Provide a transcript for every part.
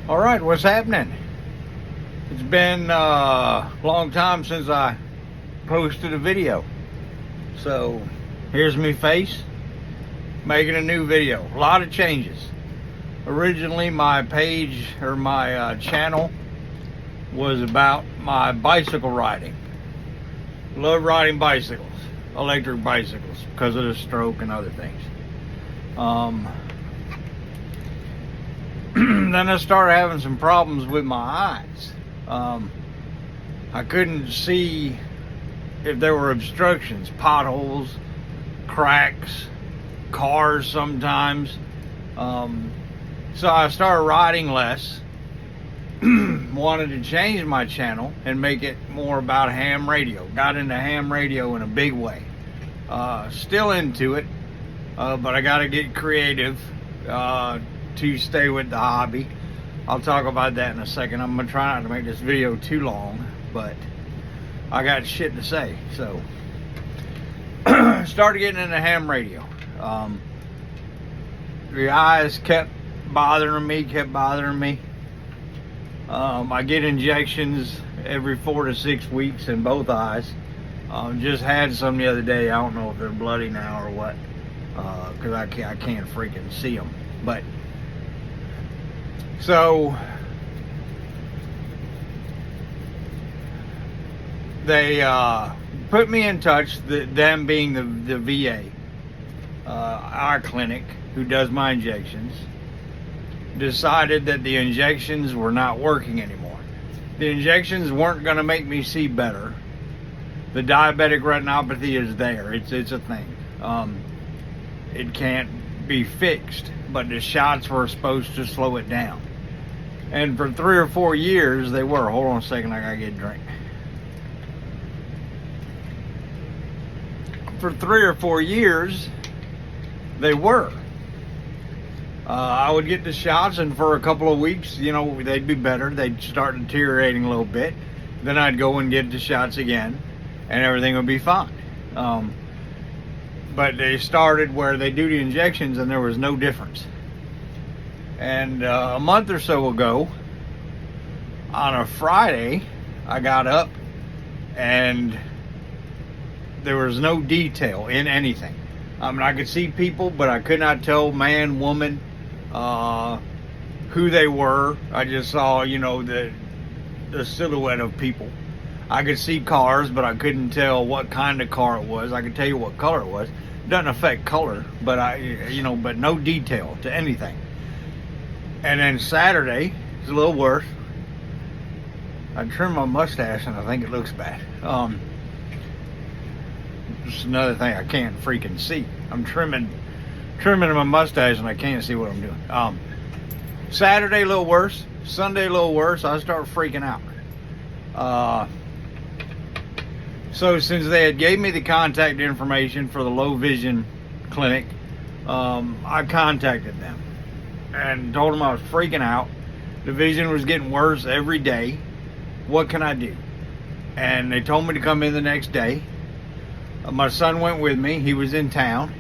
All right, what's happening? It's been a long time since I posted a video. So here's me face making a new video. A lot of changes. Originally my page or my channel was about my bicycle riding. Love riding bicycles, electric bicycles, because of the stroke and other things. Then I started having some problems with my eyes. I couldn't see if there were obstructions, potholes, cracks, cars sometimes. So I started riding less. Wanted to change my channel and make it more about ham radio. Got into ham radio in a big way. Still into it, but I got to get creative to stay with the hobby. I'll talk about that in a second. I'm gonna try not to make this video too long, but I got shit to say. So started getting into ham radio. The eyes kept bothering me. I get injections every 4 to 6 weeks in both eyes. Just had some the other day. I don't know if they're bloody now or what, because I can't freaking see them. But so they put me in touch, them being the VA, our clinic, who does my injections, decided that the injections were not working anymore. The injections weren't going to make me see better. The diabetic retinopathy is there. It's a thing. It can't be fixed, but the shots were supposed to slow it down. And for 3 or 4 years, they were. Hold on a second, I gotta get a drink. For 3 or 4 years, they were. I would get the shots, and for a couple of weeks, they'd be better. They'd start deteriorating a little bit. Then I'd go and get the shots again, and everything would be fine. But they started where they do the injections, and there was no difference. And a month or so ago, on a Friday, I got up and there was no detail in anything. I mean, I could see people, but I could not tell man, woman, who they were. I just saw, the silhouette of people. I could see cars, but I couldn't tell what kind of car it was. I could tell you what color it was. It doesn't affect color, but but no detail to anything. And then Saturday, it's a little worse. I trimmed my mustache and I think it looks bad. Just another thing I can't freaking see. I'm trimming my mustache and I can't see what I'm doing. Saturday a little worse. Sunday a little worse. I start freaking out. So since they had gave me the contact information for the low vision clinic, I contacted them and told them I was freaking out. The vision was getting worse every day. What can I do? And they told me to come in the next day. My son went with me. He was in town.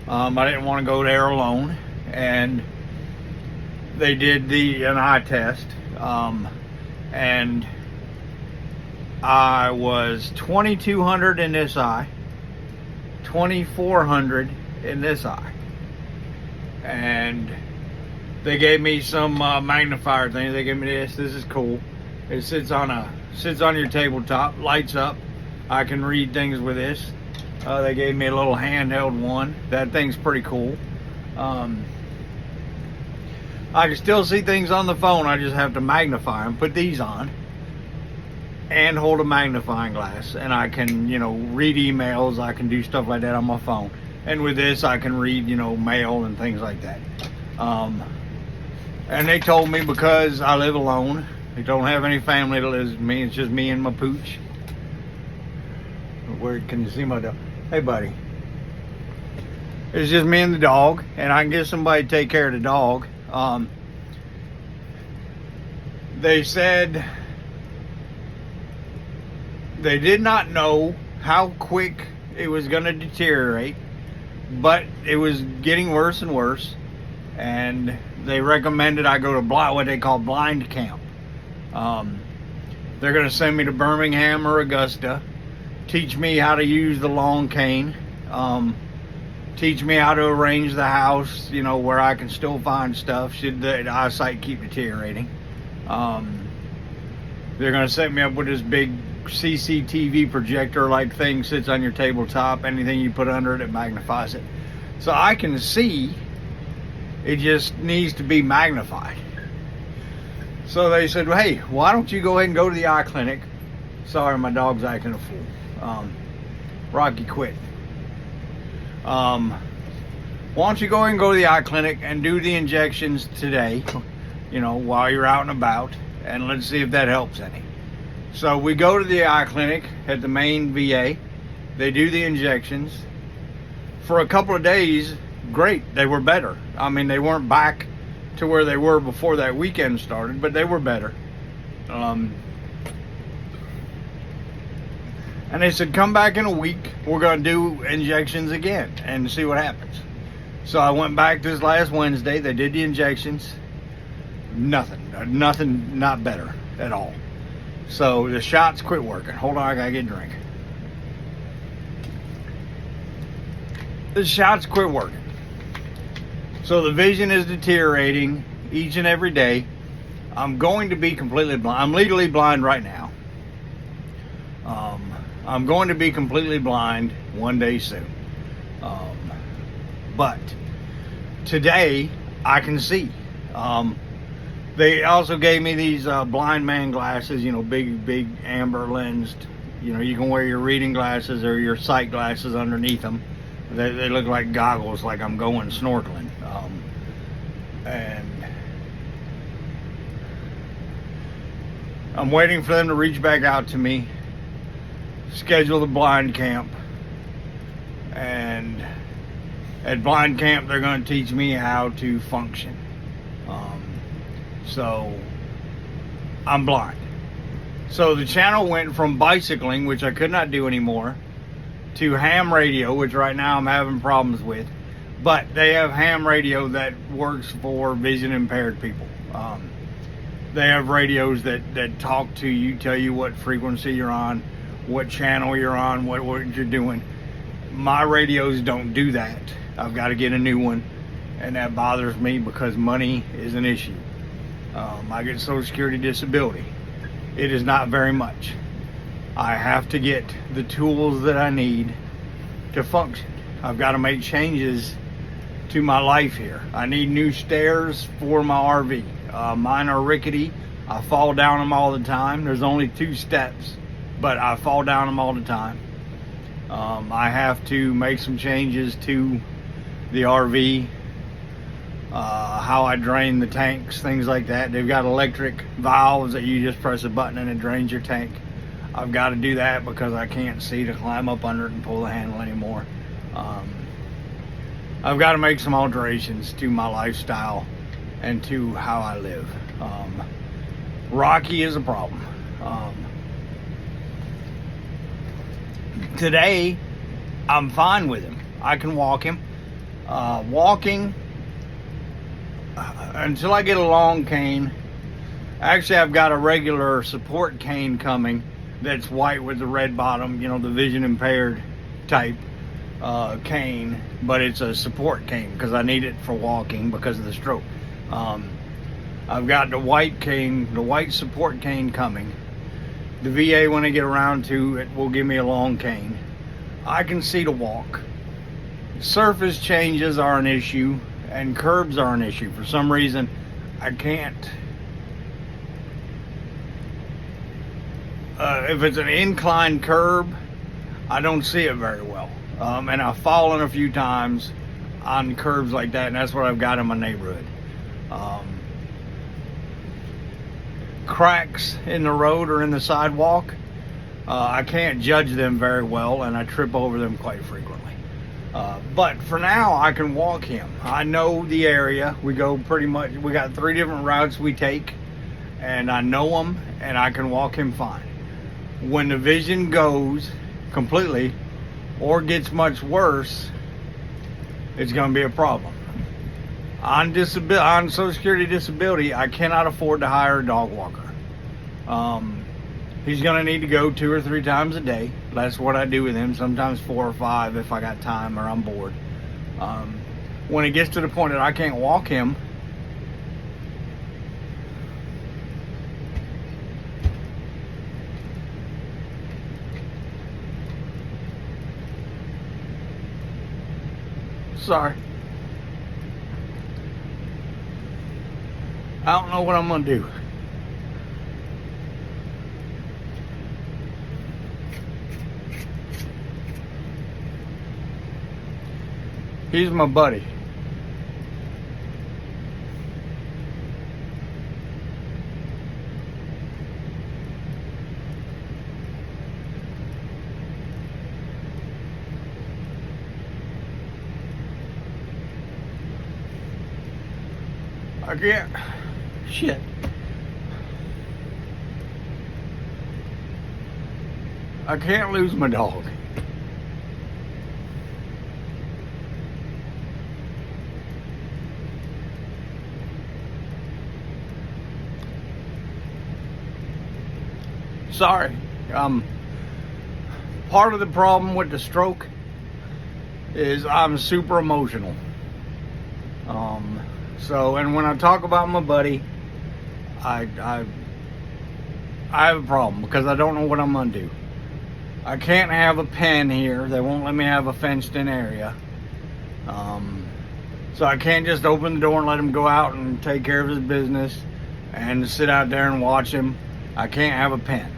I didn't want to go there alone. And they did an eye test. And I was 2,200 in this eye, 2,400 in this eye. And they gave me some magnifier things. They gave me this. This is cool. It sits on your tabletop, lights up. I can read things with this. They gave me a little handheld one. That thing's pretty cool. I can still see things on the phone. I just have to magnify them. Put these on and hold a magnifying glass, and I can, read emails. I can do stuff like that on my phone. And with this, I can read, mail and things like that. And they told me because I live alone, they don't have any family that lives with me. It's just me and my pooch. Where can you see my dog? Hey, buddy. It's just me and the dog, and I can get somebody to take care of the dog. They said they did not know how quick it was going to deteriorate, but it was getting worse and worse, and they recommended I go to what they call blind camp. They're going to send me to Birmingham or Augusta, teach me how to use the long cane, teach me how to arrange the house, you know, where I can still find stuff should the eyesight keep deteriorating. They're going to set me up with this big CCTV projector like thing, sits on your tabletop. Anything you put under it, it magnifies it. So I can see, it just needs to be magnified. So they said, well, hey, why don't you go ahead and go to the eye clinic? Sorry, my dog's acting a fool. Rocky quit. Why don't you go ahead and go to the eye clinic and do the injections today, you know, while you're out and about, and let's see if that helps any. So we go to the eye clinic at the main VA. They do the injections. For a couple of days, great, they were better. I mean, they weren't back to where they were before that weekend started, but they were better. And they said, come back in a week, we're going to do injections again and see what happens. So I went back this last Wednesday. They did the injections. Nothing, not better at all. So the shots quit working. Hold on, I gotta get a drink. The shots quit working. So the vision is deteriorating each and every day. I'm going to be completely blind. I'm legally blind right now. I'm going to be completely blind one day soon. But today I can see. They also gave me these blind man glasses, you know, big amber lensed. You know, you can wear your reading glasses or your sight glasses underneath them. They look like goggles, like I'm going snorkeling. And I'm waiting for them to reach back out to me, schedule the blind camp, and at blind camp they're going to teach me how to function. So I'm blind. So the channel went from bicycling, which I could not do anymore, to ham radio, which right now I'm having problems with. But they have ham radio that works for vision impaired people. They have radios that talk to you, tell you what frequency you're on, what channel you're on, what you're doing. My radios don't do that. I've got to get a new one, and that bothers me because money is an issue. I get Social Security disability. It is not very much. I have to get the tools that I need to function. I've got to make changes to my life here. I need new stairs for my RV. Mine are rickety. I fall down them all the time. There's only 2 steps, but I fall down them all the time. I have to make some changes to the RV, how I drain the tanks, things like that. They've got electric valves that you just press a button and it drains your tank. I've got to do that because I can't see to climb up under it and pull the handle anymore. I've got to make some alterations to my lifestyle and to how I live. Rocky is a problem. Today, I'm fine with him. I can walk him. Walking, until I get a long cane. Actually, I've got a regular support cane coming that's white with the red bottom, you know, the vision impaired type cane, but it's a support cane because I need it for walking because of the stroke. I've got the white cane, the white support cane coming. The VA, when I get around to it, will give me a long cane. I can see to walk. Surface changes are an issue and curbs are an issue. For some reason, I can't. If it's an inclined curb, I don't see it very well. And I've fallen a few times on curbs like that, and that's what I've got in my neighborhood. Cracks in the road or in the sidewalk, I can't judge them very well, and I trip over them quite frequently. But for now, I can walk him. I know the area. We go pretty much, we got 3 different routes we take, and I know them, and I can walk him fine. When the vision goes completely or gets much worse, it's going to be a problem. On Social Security disability, I cannot afford to hire a dog walker. He's going to need to go 2 or 3 times a day. That's what I do with him, sometimes 4 or 5 if I got time or I'm bored. When it gets to the point that I can't walk him, sorry, I don't know what I'm going to do. He's my buddy. I can't. Shit. I can't lose my dog. Sorry. Part of the problem with the stroke is I'm super emotional. And when I talk about my buddy, I have a problem because I don't know what I'm gonna do. I can't have a pen here. They won't let me have a fenced-in area. So I can't just open the door and let him go out and take care of his business and sit out there and watch him. I can't have a pen.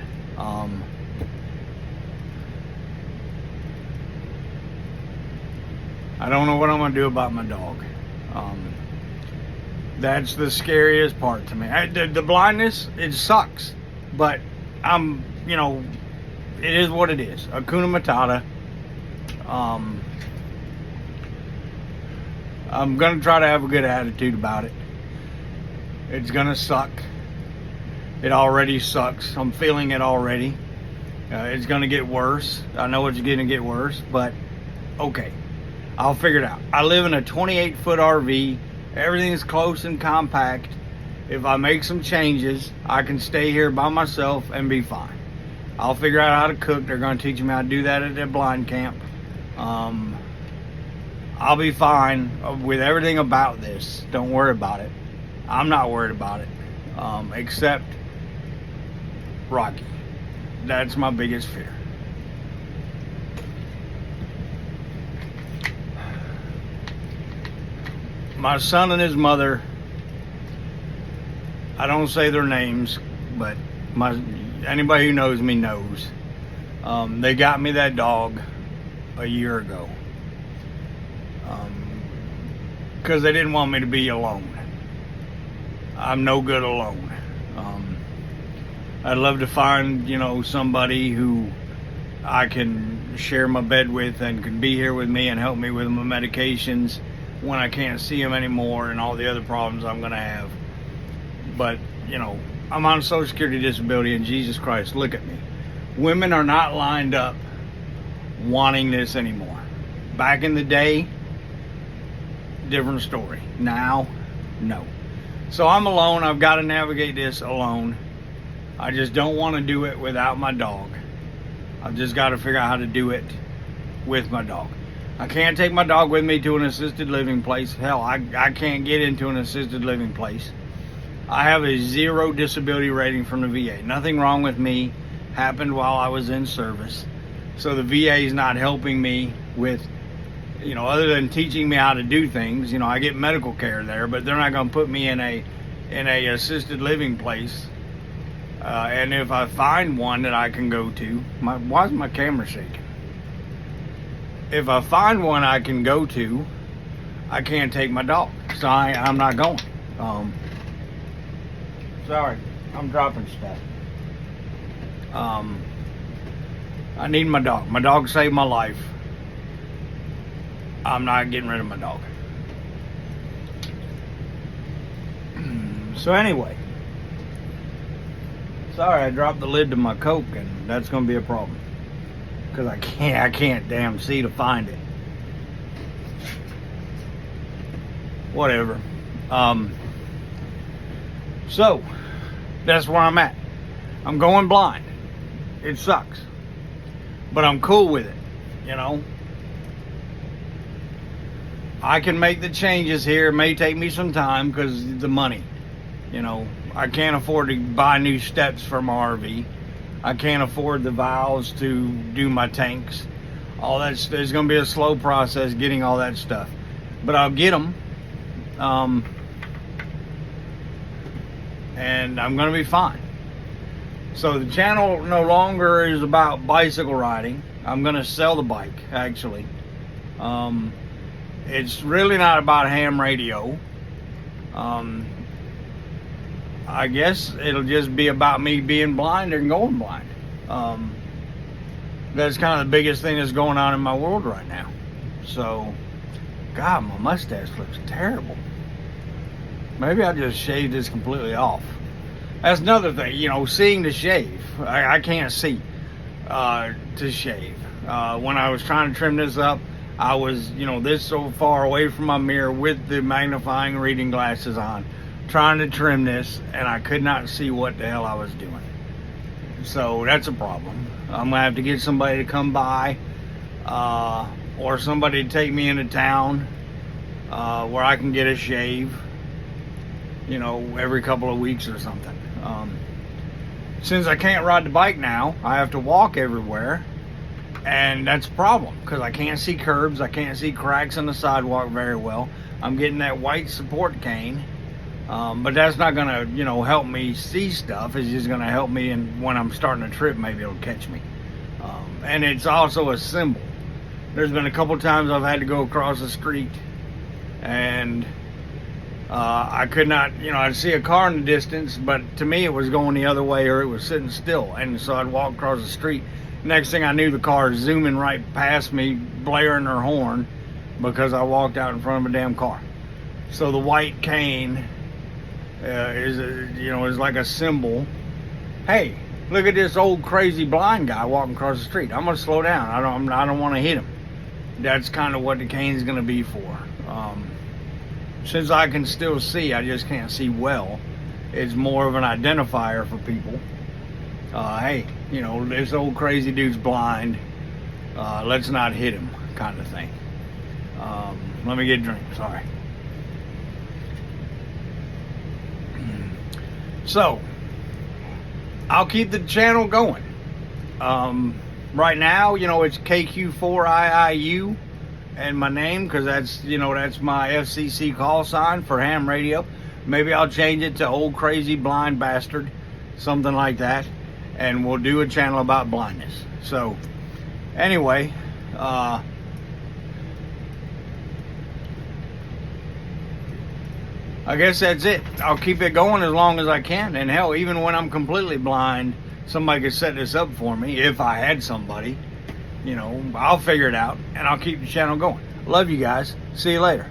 I don't know what I'm going to do about my dog. That's the scariest part to me. The blindness, it sucks. But it is what it is. Hakuna Matata. I'm going to try to have a good attitude about it. It's going to suck. It already sucks. I'm feeling it already. It's going to get worse. I know it's going to get worse, but okay. I'll figure it out. I live in a 28-foot RV. Everything's close and compact. If I make some changes, I can stay here by myself and be fine. I'll figure out how to cook. They're going to teach me how to do that at their blind camp. I'll be fine with everything about this. Don't worry about it. I'm not worried about it. Except Rocky. That's my biggest fear. My son and his mother, I don't say their names, but anybody who knows me knows. They got me that dog a year ago. Because they didn't want me to be alone. I'm no good alone. I'd love to find, somebody who I can share my bed with and can be here with me and help me with my medications when I can't see them anymore and all the other problems I'm going to have. But, I'm on Social Security disability, and Jesus Christ, look at me. Women are not lined up wanting this anymore. Back in the day, different story. Now, no. So I'm alone. I've got to navigate this alone. I just don't want to do it without my dog. I've just got to figure out how to do it with my dog. I can't take my dog with me to an assisted living place. Hell, I can't get into an assisted living place. I have a 0 disability rating from the VA. Nothing wrong with me happened while I was in service. So the VA is not helping me with, other than teaching me how to do things. I get medical care there, but they're not going to put me in a assisted living place. And if I find one that I can go to, why is my camera shaking? If I find one I can go to, I can't take my dog, so I'm not going. Sorry, I'm dropping stuff. I need my dog. My dog saved my life. I'm not getting rid of my dog. So anyway, sorry I dropped the lid to my Coke, and that's going to be a problem. Because I can't damn see to find it. whatever. So that's where I'm at. I'm going blind. It sucks, but I'm cool with it, you know. I can make the changes here. It may take me some time because the money, you know. I can't afford to buy new steps for my RV. I can't afford the valves to do my tanks. All that, there's going to be a slow process getting all that stuff, but I'll get them. And I'm going to be fine. So the channel no longer is about bicycle riding. I'm going to sell the bike, actually. It's really not about ham radio. I guess it'll just be about me being blind and going blind. That's kind of the biggest thing that's going on in my world right now. So, God, my mustache looks terrible. Maybe I'll just shave this completely off. That's another thing, you know, seeing to shave. I can't see to shave. When I was trying to trim this up, I was, you know, this so far away from my mirror with the magnifying reading glasses on, trying to trim this, and I could not see what the hell I was doing. So that's a problem. I'm going to have to get somebody to come by, or somebody to take me into town where I can get a shave, you know, every couple of weeks or something. Since I can't ride the bike now, I have to walk everywhere, and that's a problem because I can't see curbs, I can't see cracks in the sidewalk very well. I'm getting that white support cane, but that's not going to, you know, help me see stuff. It's just going to help me, and when I'm starting a trip, maybe it'll catch me. And it's also a symbol. There's been a couple times I've had to go across the street, and I could not, you know, I'd see a car in the distance, but to me it was going the other way or it was sitting still. And so I'd walk across the street. Next thing I knew, the car is zooming right past me, blaring her horn because I walked out in front of a damn car. So the white cane is like a symbol. Hey, look at this old crazy blind guy walking across the street. I'm going to slow down. I don't want to hit him. That's kind of what the cane's going to be for. Since I can still see, I just can't see well. It's more of an identifier for people. Hey, you know, this old crazy dude's blind. Let's not hit him, kind of thing. Let me get a drink, sorry. So, I'll keep the channel going. Right now, you know, it's KQ4IIU. And my name, because that's, you know, that's my FCC call sign for ham radio. Maybe I'll change it to Old Crazy Blind Bastard, something like that, and we'll do a channel about blindness. So anyway, I guess that's it. I'll keep it going as long as I can, and hell, even when I'm completely blind, somebody could set this up for me if I had somebody. You know, I'll figure it out, and I'll keep the channel going. Love you guys. See you later.